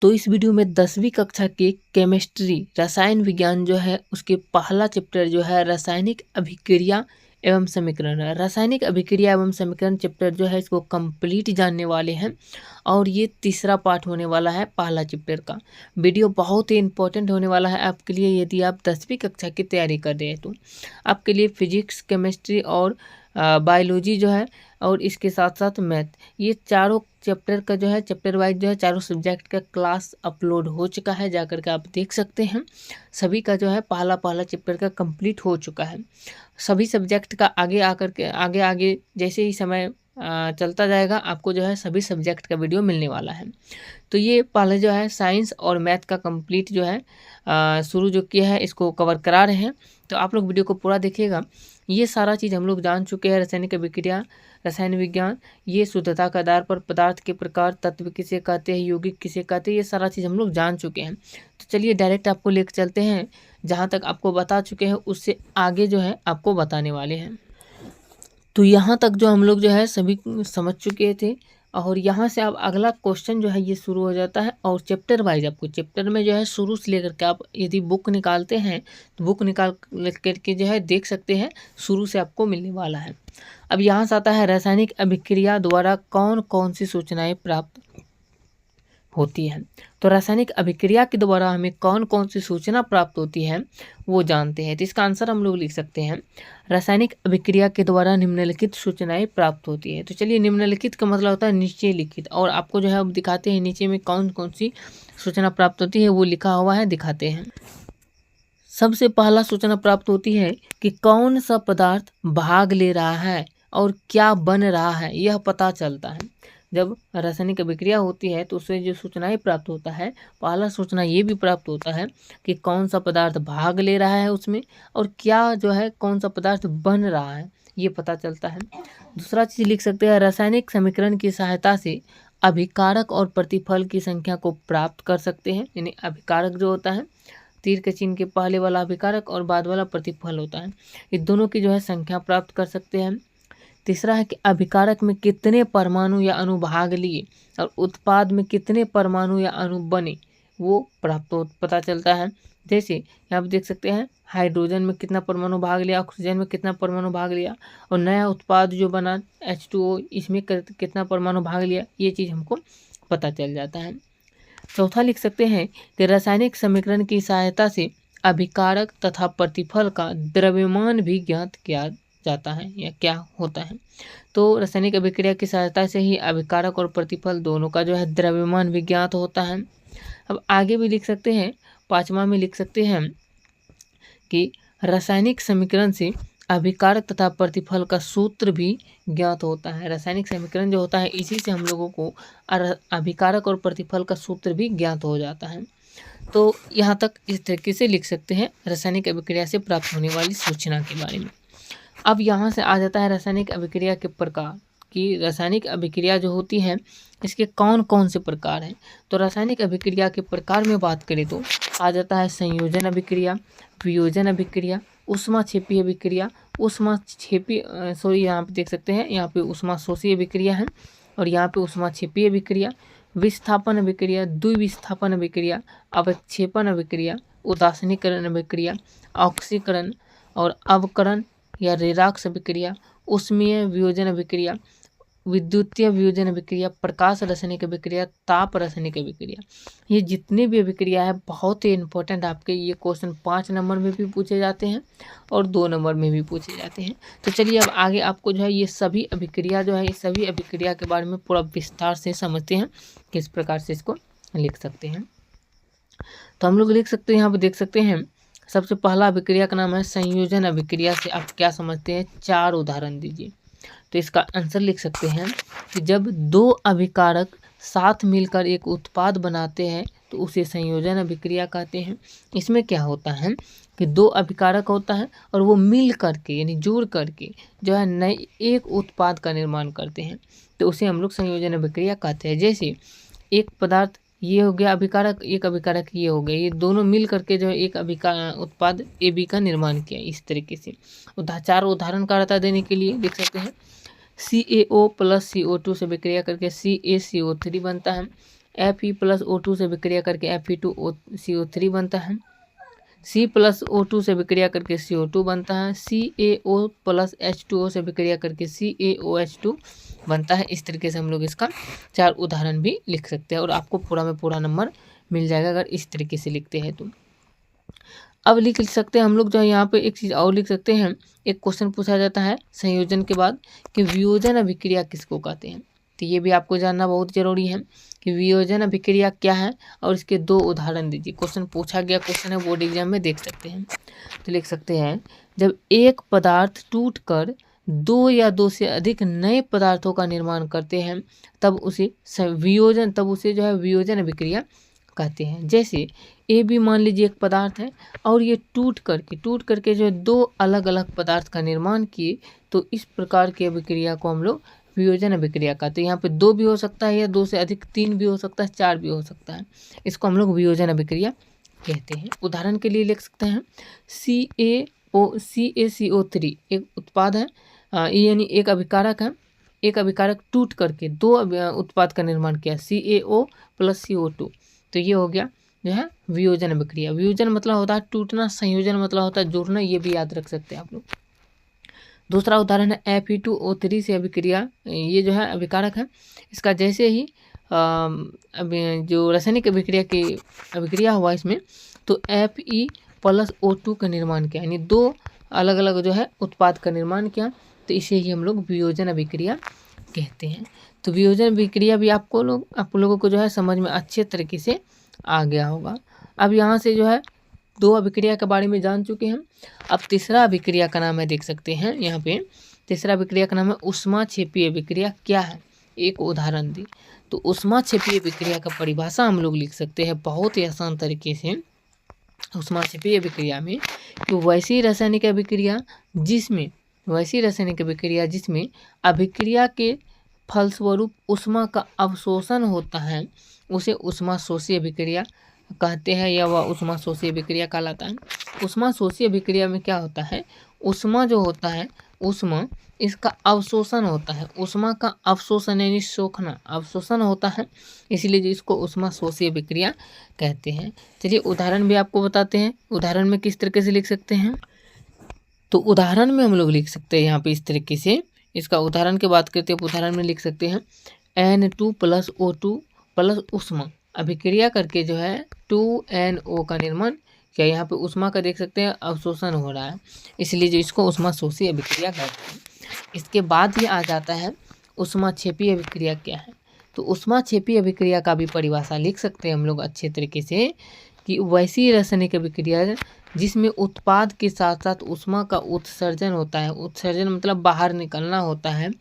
तो इस वीडियो में 10वीं कक्षा के केमिस्ट्री रसायन विज्ञान जो है उसके पहला चैप्टर जो है रासायनिक अभिक्रिया एवं समीकरण है। रासायनिक अभिक्रिया एवं समीकरण चैप्टर जो है इसको कंप्लीट जानने वाले हैं और ये तीसरा पार्ट होने वाला है पहला चैप्टर का। वीडियो बहुत ही इंपॉर्टेंट होने वाला है आपके लिए यदि आप 10वीं कक्षा की तैयारी कर रहे हैं तो आपके लिए फिजिक्स केमिस्ट्री और बायोलॉजी जो है और इसके साथ साथ मैथ, ये चारों चैप्टर का जो है चैप्टर वाइज जो है चारों सब्जेक्ट का क्लास अपलोड हो चुका है, जाकर के आप देख सकते हैं। सभी का जो है पहला चैप्टर का कंप्लीट हो चुका है। सभी सब्जेक्ट का आगे आकर के आगे जैसे ही समय चलता जाएगा आपको जो है सभी सब्जेक्ट का वीडियो मिलने वाला है। तो ये पहले जो है साइंस और मैथ का कंप्लीट जो है शुरू जो किया है इसको कवर करा रहे हैं, तो आप लोग वीडियो को पूरा देखिएगा। ये सारा चीज़ हम लोग जान चुके हैं। रासायनिक अभिक्रिया, रसायन विज्ञान, ये शुद्धता के आधार पर पदार्थ के प्रकार, तत्व किसे कहते हैं, यौगिक किसे कहते हैं, ये सारा चीज़ हम लोग जान चुके हैं। तो चलिए डायरेक्ट आपको लेकर चलते हैं, जहाँ तक आपको बता चुके हैं उससे आगे जो है आपको बताने वाले हैं। तो यहाँ तक जो हम लोग जो है सभी समझ चुके थे और यहाँ से अब अगला क्वेश्चन जो है ये शुरू हो जाता है और चैप्टर वाइज आपको चैप्टर में जो है शुरू से लेकर के आप यदि बुक निकालते हैं तो बुक निकाल करके जो है देख सकते हैं, शुरू से आपको मिलने वाला है। अब यहाँ से आता है रासायनिक अभिक्रिया द्वारा कौन कौन सी सूचनाएं प्राप्त होती है। तो रासायनिक अभिक्रिया के द्वारा हमें कौन कौन सी सूचना प्राप्त होती है वो जानते हैं। तो इसका आंसर हम लोग लिख सकते हैं, रासायनिक अभिक्रिया के द्वारा निम्नलिखित सूचनाएं प्राप्त होती है। तो चलिए, निम्नलिखित का मतलब होता है नीचे लिखित, और आपको जो है अब दिखाते हैं नीचे में कौन कौन सी सूचना प्राप्त होती है वो लिखा हुआ है, दिखाते हैं। सबसे पहला सूचना प्राप्त होती है कि कौन सा पदार्थ भाग ले रहा है और क्या बन रहा है, यह पता चलता है। जब रासायनिक अभिक्रिया होती है तो उससे जो सूचनाएं प्राप्त होता है, पहला सूचना ये भी प्राप्त होता है कि कौन सा पदार्थ भाग ले रहा है उसमें और क्या जो है कौन सा पदार्थ बन रहा है, ये पता चलता है। दूसरा चीज़ लिख सकते हैं, रासायनिक समीकरण की सहायता से अभिकारक और प्रतिफल की संख्या को प्राप्त कर सकते हैं। यानी अभिकारक जो होता है, तीर के चिन्ह के पहले वाला अभिकारक और बाद वाला प्रतिफल होता है, ये दोनों की जो है संख्या प्राप्त कर सकते हैं। तीसरा है कि अभिकारक में कितने परमाणु या अणु भाग लिए और उत्पाद में कितने परमाणु या अणु बने वो पता चलता है। जैसे यहाँ आप देख सकते हैं, हाइड्रोजन में कितना परमाणु भाग लिया, ऑक्सीजन में कितना परमाणु भाग लिया, और नया उत्पाद जो बना H2O, इसमें कितना परमाणु भाग लिया, ये चीज़ हमको पता चल जाता है। चौथा लिख सकते हैं कि रासायनिक समीकरण की सहायता से अभिकारक तथा प्रतिफल का द्रव्यमान भी ज्ञात किया जाता है या क्या होता है। तो रासायनिक अभिक्रिया की सहायता से ही अभिकारक और प्रतिफल दोनों का जो है द्रव्यमान भी ज्ञात होता है। अब आगे भी लिख सकते हैं, पांचवा में लिख सकते हैं कि रासायनिक समीकरण से अभिकारक तथा प्रतिफल का सूत्र भी ज्ञात होता है। रासायनिक समीकरण जो होता है इसी से हम लोगों को अभिकारक और प्रतिफल का सूत्र भी ज्ञात हो जाता है। तो यहाँ तक इस तरीके से लिख सकते हैं रासायनिक अभिक्रिया से प्राप्त होने वाली सूचना के बारे में। अब यहाँ से आ जाता है रासायनिक अभिक्रिया के प्रकार, कि रासायनिक अभिक्रिया जो होती है इसके कौन कौन से प्रकार हैं। तो रासायनिक अभिक्रिया के प्रकार में बात करें तो आ जाता है संयोजन अभिक्रिया, वियोजन अभिक्रिया, ऊष्माक्षेपी अभिक्रिया, यहाँ पे देख सकते हैं, यहाँ पे ऊष्माशोषी अभिक्रिया है और यहाँ पे ऊष्माक्षेपी अभिक्रिया, विस्थापन अभिक्रिया, द्विविस्थापन अभिक्रिया, अवक्षेपण अभिक्रिया, उदासीनीकरण अभिक्रिया, ऑक्सीकरण और अवकरण या रेडॉक्स अभिक्रिया, ऊष्मीय वियोजन अभिक्रिया, विद्युतीय वियोजन अभिक्रिया, प्रकाश रासायनिक अभिक्रिया, ताप रासायनिक अभिक्रिया। ये जितने भी अभिक्रिया है बहुत ही इंपॉर्टेंट, आपके ये क्वेश्चन 5 नंबर में भी पूछे जाते हैं और 2 नंबर में भी पूछे जाते हैं। तो चलिए अब आगे आपको जो है ये सभी अभिक्रिया जो है, ये सभी अभिक्रिया के बारे में पूरा विस्तार से समझते हैं किस प्रकार से इसको लिख सकते हैं। तो हम लोग लिख सकते हैं, यहाँ पर देख सकते हैं सबसे पहला अभिक्रिया का नाम है संयोजन अभिक्रिया। से आप क्या समझते हैं, 4 उदाहरण दीजिए। तो इसका आंसर लिख सकते हैं कि जब 2 अभिकारक साथ मिलकर एक उत्पाद बनाते हैं तो उसे संयोजन अभिक्रिया कहते हैं। इसमें क्या होता है कि 2 अभिकारक होता है और वो मिल करके यानी जुड़ करके जो है नए एक उत्पाद का निर्माण करते हैं, तो उसे हम लोग संयोजन अभिक्रिया कहते हैं। जैसे एक पदार्थ ये हो गया अभिकारक, एक अभिकारक ये हो गया, ये दोनों मिल करके जो है एक उत्पाद AB का निर्माण किया। इस तरीके से 4 उदाहरण का देने के लिए लिख सकते हैं, CaO + CO2 से विक्रिया करके CaCO3 बनता है। Fe+O2 से विक्रिया करके Fe2CO3 बनता है। C+O2 से विक्रिया करके CO2 बनता है। CaO+H2O से विक्रिया करके CaOH2 बनता है। इस तरीके से हम लोग इसका 4 उदाहरण भी लिख सकते हैं और आपको पूरा में पूरा नंबर मिल जाएगा अगर इस तरीके से लिखते हैं तो। अब लिख सकते हैं हम लोग जो है यहाँ पे एक चीज़ और लिख सकते हैं। एक क्वेश्चन पूछा जाता है संयोजन के बाद कि वियोजन अभिक्रिया किसको कहते हैं। तो ये भी आपको जानना बहुत जरूरी है कि वियोजन अभिक्रिया क्या है और इसके 2 उदाहरण दीजिए। क्वेश्चन पूछा गया क्वेश्चन है, बोर्ड एग्जाम में देख सकते हैं। तो लिख सकते हैं जब एक पदार्थ टूटकर 2 या 2 से अधिक नए पदार्थों का निर्माण करते हैं तब उसे जो है वियोजन अभिक्रिया कहते हैं। जैसे ए बी मान लीजिए एक पदार्थ है और ये टूट करके जो है 2 अलग अलग पदार्थ का निर्माण किए, तो इस प्रकार की अभिक्रिया को हम लोग वियोजन अभिक्रिया कहते हैं। यहाँ पे 2 भी हो सकता है या 2 से अधिक, 3 भी हो सकता है, 4 भी हो सकता है। इसको हम लोग वियोजन अभिक्रिया कहते हैं। उदाहरण के लिए लिख सकते हैं CaCO3 एक उत्पाद है, यानी एक अभिकारक है। एक अभिकारक टूट करके 2 उत्पाद का निर्माण किया CaO+CO2, तो ये हो गया जो है वियोजन अभिक्रिया। वियोजन मतलब होता है टूटना, संयोजन मतलब होता है जुड़ना, ये भी याद रख सकते हैं आप लोग। दूसरा उदाहरण है Fe2O3 से अभिक्रिया, ये जो है अभिकारक है। इसका जैसे ही जो रासायनिक अभिक्रिया हुआ इसमें, तो Fe+O2 का निर्माण किया, यानी 2 अलग अलग जो है उत्पाद का निर्माण किया, तो इसे ही हम लोग वियोजन अभिक्रिया कहते हैं। तो वियोजन अभिक्रिया भी आप लोगों को जो है समझ में अच्छे तरीके से आ गया होगा। अब यहाँ से जो है 2 अभिक्रिया के बारे में जान चुके हैं। अब तीसरा अभिक्रिया का नाम है, देख सकते हैं यहाँ पे तीसरा अभिक्रिया का नाम है ऊष्माक्षेपीय अभिक्रिया। क्या है, एक उदाहरण दी। तो ऊष्माक्षेपीय अभिक्रिया का परिभाषा हम लोग लिख सकते हैं बहुत ही आसान तरीके से। ऊष्माक्षेपीय अभिक्रिया में कि वैसी रासायनिक अभिक्रिया जिसमें अभिक्रिया के फलस्वरूप ऊष्मा का अवशोषण होता है उसे ऊष्माशोषी अभिक्रिया कहते हैं, या वह ऊष्माशोषी अभिक्रिया कहलाता है। ऊष्माशोषी अभिक्रिया में क्या होता है, ऊष्मा जो होता है, ऊष्मा इसका अवशोषण होता है। ऊष्मा का अवशोषण यानी सोखना, अवशोषण होता है, इसलिए इसको ऊष्माशोषी अभिक्रिया कहते हैं। चलिए उदाहरण भी आपको बताते हैं। उदाहरण में किस तरीके से लिख सकते हैं, तो उदाहरण में हम लोग लिख सकते हैं यहाँ पे इस तरीके से। इसका उदाहरण की बात करते हैं, उदाहरण में लिख सकते हैं N2+O2 प्लस ऊष्मा अभिक्रिया करके जो है 2NO का निर्माण किया। यहाँ पे ऊष्मा का देख सकते हैं अवशोषण हो रहा है, इसलिए जो इसको ऊष्माशोषी अभिक्रिया कहते हैं। इसके बाद ये आ जाता है ऊष्माक्षेपीय अभिक्रिया क्या है। तो ऊष्माक्षेपीय अभिक्रिया का भी परिभाषा लिख सकते हैं हम लोग अच्छे तरीके से कि वैसी रासायनिक अभिक्रिया जिसमें उत्पाद के साथ साथ ऊष्मा का उत्सर्जन होता है। उत्सर्जन मतलब बाहर निकलना होता है,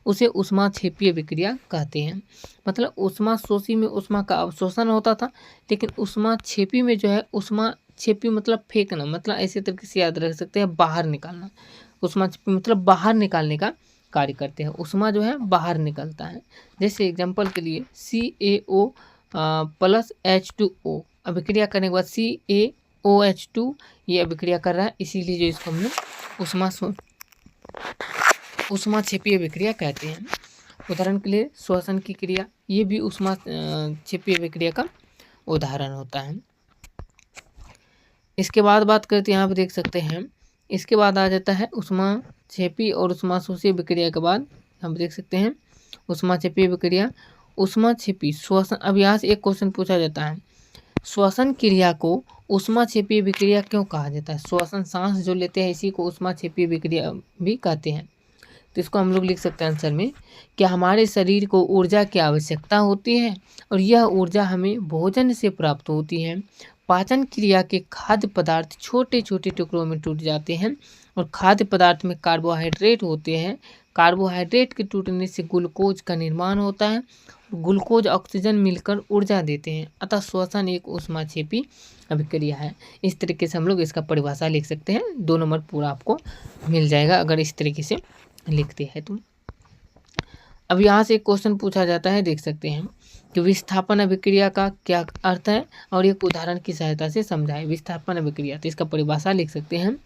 उसे ऊष्माक्षेपीय अभिक्रिया कहते हैं। मतलब ऊष्माशोषी में ऊष्मा का अवशोषण होता था, लेकिन ऊष्माक्षेपी में जो है, ऊष्माक्षेपी मतलब फेंकना, मतलब ऐसे तरीके से याद रख सकते हैं बाहर निकालना। ऊष्माक्षेपी मतलब बाहर निकालने का कार्य करते हैं। ऊष्मा जो है बाहर निकलता है। जैसे एग्जाम्पल के लिए CaO+H2O अभिक्रिया करने के बाद CaOH2 ये अभिक्रिया कर रहा है, इसीलिए जो इसको हम लोग ऊष्माक्षेपीय अभिक्रिया कहते हैं। उदाहरण के लिए श्वसन की क्रिया, ये भी ऊष्माक्षेपीय अभिक्रिया का उदाहरण होता है। इसके बाद बात करते हैं, यहाँ पे देख सकते हैं, इसके बाद आ जाता है ऊष्माक्षेपी और ऊष्माशोषी अभिक्रिया के बाद हम देख सकते हैं ऊष्माक्षेपी अभिक्रिया, ऊष्माक्षेपी श्वसन। अब यहाँ से एक क्वेश्चन पूछा जाता है, श्वसन क्रिया को ऊष्माक्षेपी अभिक्रिया क्यों कहा जाता है। श्वसन सांस जो लेते हैं इसी को ऊष्माक्षेपी अभिक्रिया भी कहते हैं। तो इसको हम लोग लिख सकते हैं आंसर में कि हमारे शरीर को ऊर्जा की आवश्यकता होती है और यह ऊर्जा हमें भोजन से प्राप्त होती है। पाचन क्रिया के खाद्य पदार्थ छोटे छोटे टुकड़ों में टूट जाते हैं और खाद्य पदार्थ में कार्बोहाइड्रेट होते हैं। कार्बोहाइड्रेट के टूटने से ग्लूकोज का निर्माण होता है। ग्लूकोज ऑक्सीजन मिलकर ऊर्जा देते हैं, अतः श्वसन एक ऊष्माक्षेपी अभिक्रिया है। इस तरीके से हम लोग इसका परिभाषा लिख सकते हैं। 2 नंबर पूरा आपको मिल जाएगा अगर इस तरीके से लिखते हैं तुम। अब यहाँ से एक क्वेश्चन पूछा जाता है, देख सकते हैं कि विस्थापन अभिक्रिया का क्या अर्थ है और एक उदाहरण की सहायता से समझाएं। विस्थापन अभिक्रिया, तो इसका परिभाषा लिख सकते हैं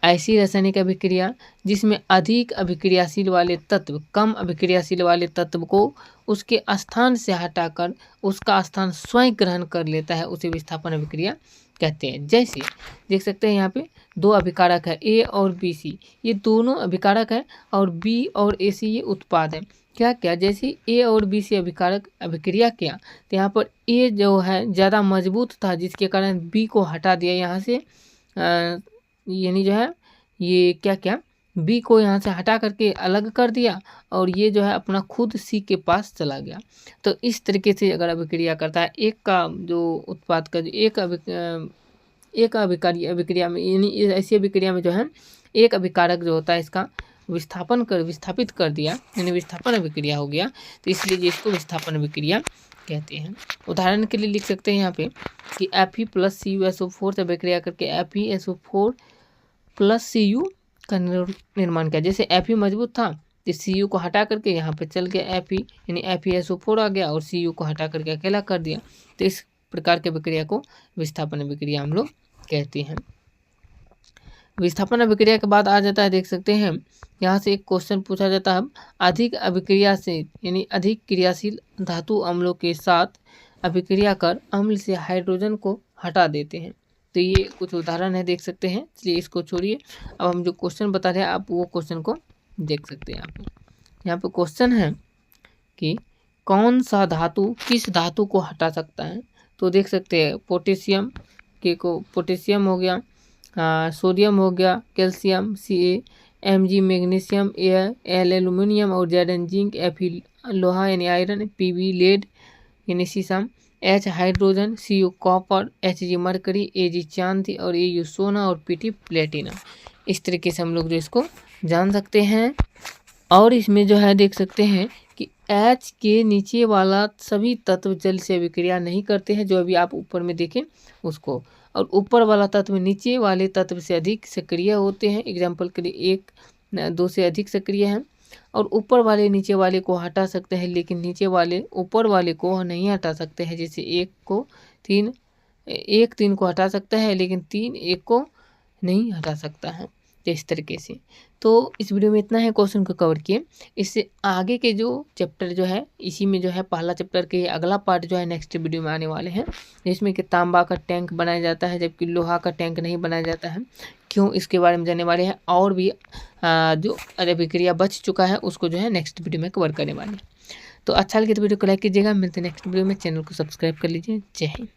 ऐसी रासायनिक अभिक्रिया जिसमें अधिक अभिक्रियाशील वाले तत्व कम अभिक्रियाशील वाले तत्व को उसके स्थान से हटाकर उसका स्थान स्वयं ग्रहण कर लेता है, उसे विस्थापन अभिक्रिया कहते हैं। जैसे देख सकते हैं यहाँ पे दो अभिकारक है ए और बी सी, ये दोनों अभिकारक है और बी और ए सी ये उत्पाद है। क्या क्या जैसे ए और बी से अभिकारक अभिक्रिया किया तो यहाँ पर ए जो है ज़्यादा मजबूत था, जिसके कारण बी को हटा दिया यहाँ से, यानी जो है ये क्या क्या बी को यहाँ से हटा करके अलग कर दिया और ये जो है अपना खुद सी के पास चला गया। तो इस तरीके से अगर अभिक्रिया करता है एक का जो उत्पाद का जो एक अभिक्रिया में, यानी ऐसी अभिक्रिया में जो है एक अभिकारक जो होता है इसका विस्थापित कर दिया, यानी विस्थापन अभिक्रिया हो गया, तो इसलिए इसको विस्थापन अभिक्रिया कहते हैं। उदाहरण के लिए लिख सकते हैं यहाँ पे कि Fe+CuSO4 से अभिक्रिया करके FeSO4 + Cu का निर्माण किया। जैसे Fe मजबूत था तो Cu को हटा करके यहाँ पे चल गया Fe, यानी FeSO4 आ गया और Cu को हटा करके अकेला कर दिया। तो इस प्रकार की अभिक्रिया को विस्थापन अभिक्रिया हम लोग कहते हैं। विस्थापन अभिक्रिया के बाद आ जाता है, देख सकते हैं यहाँ से एक क्वेश्चन पूछा जाता है, अधिक अभिक्रिया से यानी अधिक क्रियाशील धातु अम्लों के साथ अभिक्रिया कर अम्ल से हाइड्रोजन को हटा देते हैं। तो ये कुछ उदाहरण है, देख सकते हैं, इसलिए इसको छोड़िए। अब हम जो क्वेश्चन बता रहे हैं आप वो क्वेश्चन को देख सकते हैं। यहाँ पे क्वेश्चन है कि कौन सा धातु किस धातु को हटा सकता है। तो देख सकते हैं पोटेशियम पोटेशियम हो गया, सोडियम हो गया, calcium Ca, magnesium, Al aluminium और Zn जिंक, Fe लोहा यानी आयरन, Pb लेड यानी शीशम, H hydrogen, Cu copper, Hg mercury, Ag चांदी और Au सोना और Pt प्लेटिनम। इस तरीके से हम लोग जो इसको जान सकते हैं। और इसमें जो है देख सकते हैं कि H के नीचे वाला सभी तत्व जल से अभिक्रिया नहीं करते हैं, जो अभी आप ऊपर में देखें उसको, और ऊपर वाला तत्व नीचे वाले तत्व से अधिक सक्रिय होते हैं। एग्जाम्पल के लिए 1-2 से अधिक सक्रिय हैं, और ऊपर वाले नीचे वाले को हटा सकते हैं, लेकिन नीचे वाले ऊपर वाले को नहीं हटा सकते हैं। जैसे 1 3 को हटा सकता है, लेकिन 3 1 को नहीं हटा सकता है। तो इस तरीके से, तो इस वीडियो में इतना है, क्वेश्चन को कवर किए। इससे आगे के जो चैप्टर जो है, इसी में जो है पहला चैप्टर के अगला पार्ट जो है नेक्स्ट वीडियो में आने वाले हैं, जिसमें कि तांबा का टैंक बनाया जाता है जबकि लोहा का टैंक नहीं बनाया जाता है, क्यों, इसके बारे में जानने वाले हैं। और भी जो अभिक्रिया बच चुका है उसको जो है नेक्स्ट वीडियो में कवर करने वाले हैं। तो अच्छा लगे तो वीडियो को लाइक कीजिएगा। मिलते हैं नेक्स्ट वीडियो में, चैनल को सब्सक्राइब कर लीजिए। जय हिंद।